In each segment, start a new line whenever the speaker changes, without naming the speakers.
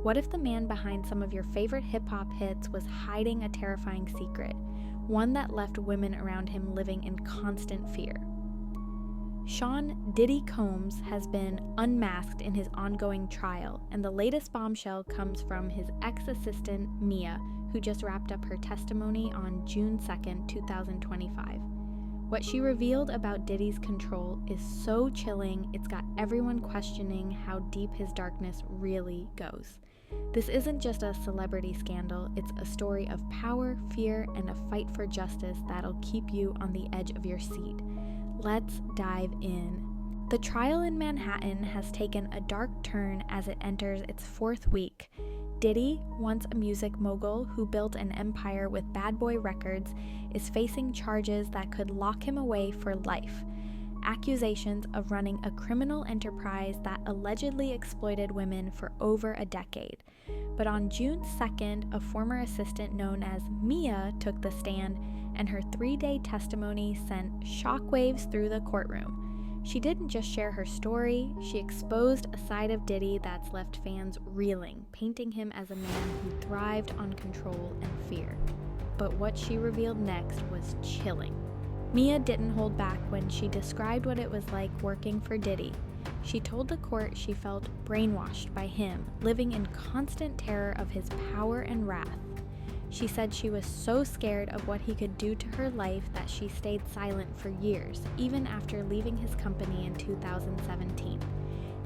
What if the man behind some of your favorite hip-hop hits was hiding a terrifying secret, one that left women around him living in constant fear? Sean Diddy Combs has been unmasked in his ongoing trial, and the latest bombshell comes from his ex-assistant, Mia, who just wrapped up her testimony on June 2nd, 2025. What she revealed about Diddy's control is so chilling, it's got everyone questioning how deep his darkness really goes. This isn't just a celebrity scandal, it's a story of power, fear, and a fight for justice that'll keep you on the edge of your seat. Let's dive in. The trial in Manhattan has taken a dark turn as it enters its fourth week. Diddy, once a music mogul who built an empire with Bad Boy Records, is facing charges that could lock him away for life. Accusations of running a criminal enterprise that allegedly exploited women for over a decade. But on June 2nd, a former assistant known as Mia took the stand, and her 3-day testimony sent shockwaves through the courtroom. She didn't just share her story, she exposed a side of Diddy that's left fans reeling, painting him as a man who thrived on control and fear. But what she revealed next was chilling. Mia didn't hold back when she described what it was like working for Diddy. She told the court she felt brainwashed by him, living in constant terror of his power and wrath. She said she was so scared of what he could do to her life that she stayed silent for years, even after leaving his company in 2017.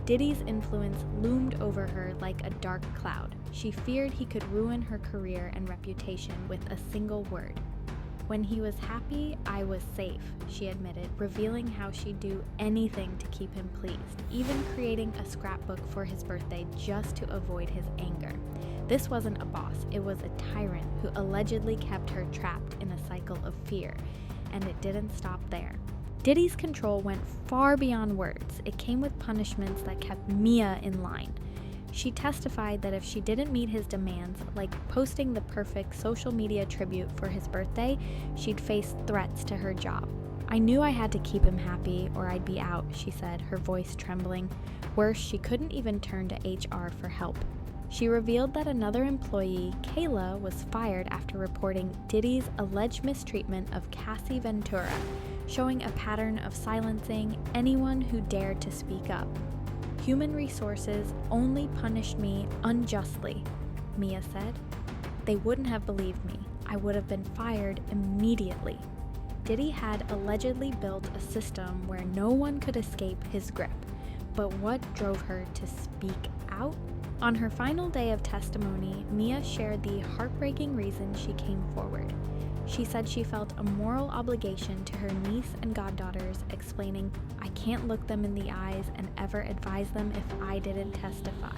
Diddy's influence loomed over her like a dark cloud. She feared he could ruin her career and reputation with a single word. When he was happy, I was safe, she admitted, revealing how she'd do anything to keep him pleased, even creating a scrapbook for his birthday just to avoid his anger. This wasn't a boss, it was a tyrant who allegedly kept her trapped in a cycle of fear, and it didn't stop there. Diddy's control went far beyond words. It came with punishments that kept Mia in line. She testified that if she didn't meet his demands, like posting the perfect social media tribute for his birthday, she'd face threats to her job. I knew I had to keep him happy or I'd be out, she said, her voice trembling. Worse, she couldn't even turn to HR for help. She revealed that another employee, Kayla, was fired after reporting Diddy's alleged mistreatment of Cassie Ventura, showing a pattern of silencing anyone who dared to speak up. Human resources only punished me unjustly, Mia said. They wouldn't have believed me. I would have been fired immediately. Diddy had allegedly built a system where no one could escape his grip. But what drove her to speak out? On her final day of testimony, Mia shared the heartbreaking reason she came forward. She said she felt a moral obligation to her niece and goddaughters, explaining, "I can't look them in the eyes and ever advise them if I didn't testify."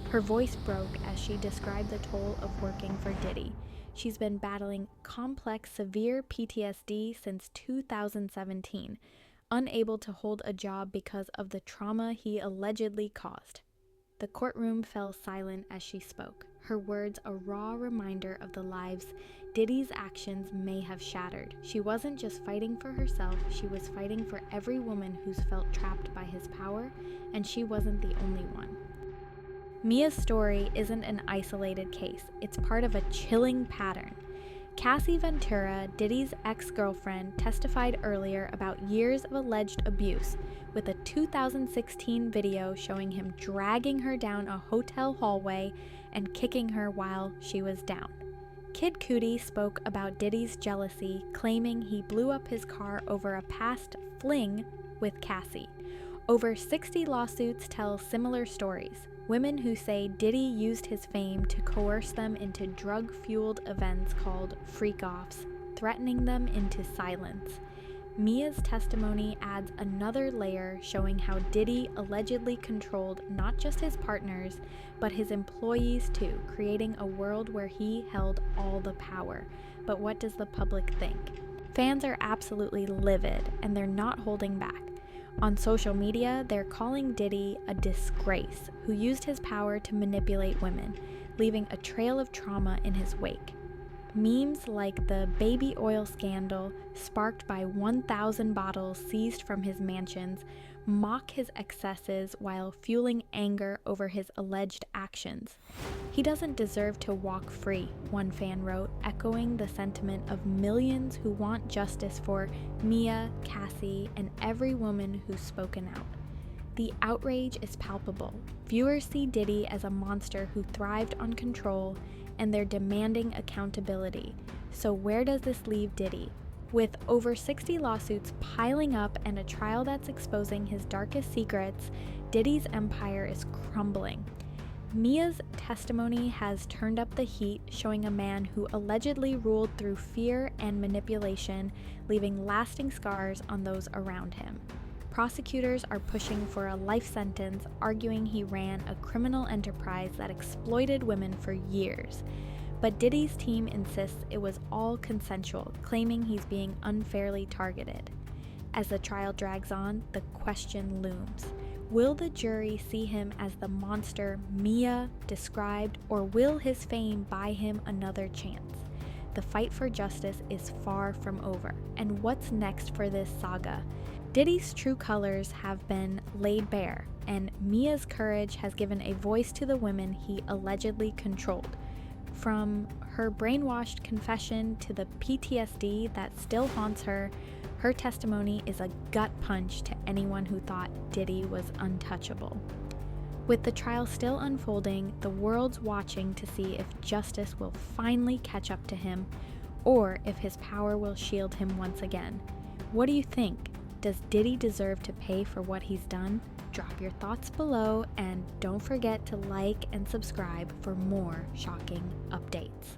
Her voice broke as she described the toll of working for Diddy. She's been battling complex, severe PTSD since 2017, unable to hold a job because of the trauma he allegedly caused. The courtroom fell silent as she spoke, her words a raw reminder of the lives Diddy's actions may have shattered. She wasn't just fighting for herself, she was fighting for every woman who's felt trapped by his power, and she wasn't the only one. Mia's story isn't an isolated case, it's part of a chilling pattern. Cassie Ventura, Diddy's ex-girlfriend, testified earlier about years of alleged abuse, with a 2016 video showing him dragging her down a hotel hallway and kicking her while she was down. Kid Cudi spoke about Diddy's jealousy, claiming he blew up his car over a past fling with Cassie. Over 60 lawsuits tell similar stories. Women who say Diddy used his fame to coerce them into drug-fueled events called freak-offs, threatening them into silence. Mia's testimony adds another layer showing how Diddy allegedly controlled not just his partners, but his employees too, creating a world where he held all the power. But what does the public think? Fans are absolutely livid, and they're not holding back. On social media, they're calling Diddy a disgrace who used his power to manipulate women, leaving a trail of trauma in his wake. Memes like the baby oil scandal, sparked by 1,000 bottles seized from his mansions, mock his excesses while fueling anger over his alleged actions. He doesn't deserve to walk free, one fan wrote, echoing the sentiment of millions who want justice for Mia, Cassie, and every woman who's spoken out. The outrage is palpable. Viewers see Diddy as a monster who thrived on control, and they're demanding accountability. So where does this leave Diddy? With over 60 lawsuits piling up and a trial that's exposing his darkest secrets, Diddy's empire is crumbling. Mia's testimony has turned up the heat, showing a man who allegedly ruled through fear and manipulation, leaving lasting scars on those around him. Prosecutors are pushing for a life sentence, arguing he ran a criminal enterprise that exploited women for years. But Diddy's team insists it was all consensual, claiming he's being unfairly targeted. As the trial drags on, the question looms. Will the jury see him as the monster Mia described, or will his fame buy him another chance? The fight for justice is far from over. And what's next for this saga? Diddy's true colors have been laid bare, and Mia's courage has given a voice to the women he allegedly controlled. From her brainwashed confession to the PTSD that still haunts her, her testimony is a gut punch to anyone who thought Diddy was untouchable. With the trial still unfolding, the world's watching to see if justice will finally catch up to him, or if his power will shield him once again. What do you think? Does Diddy deserve to pay for what he's done? Drop your thoughts below, and don't forget to like and subscribe for more shocking updates.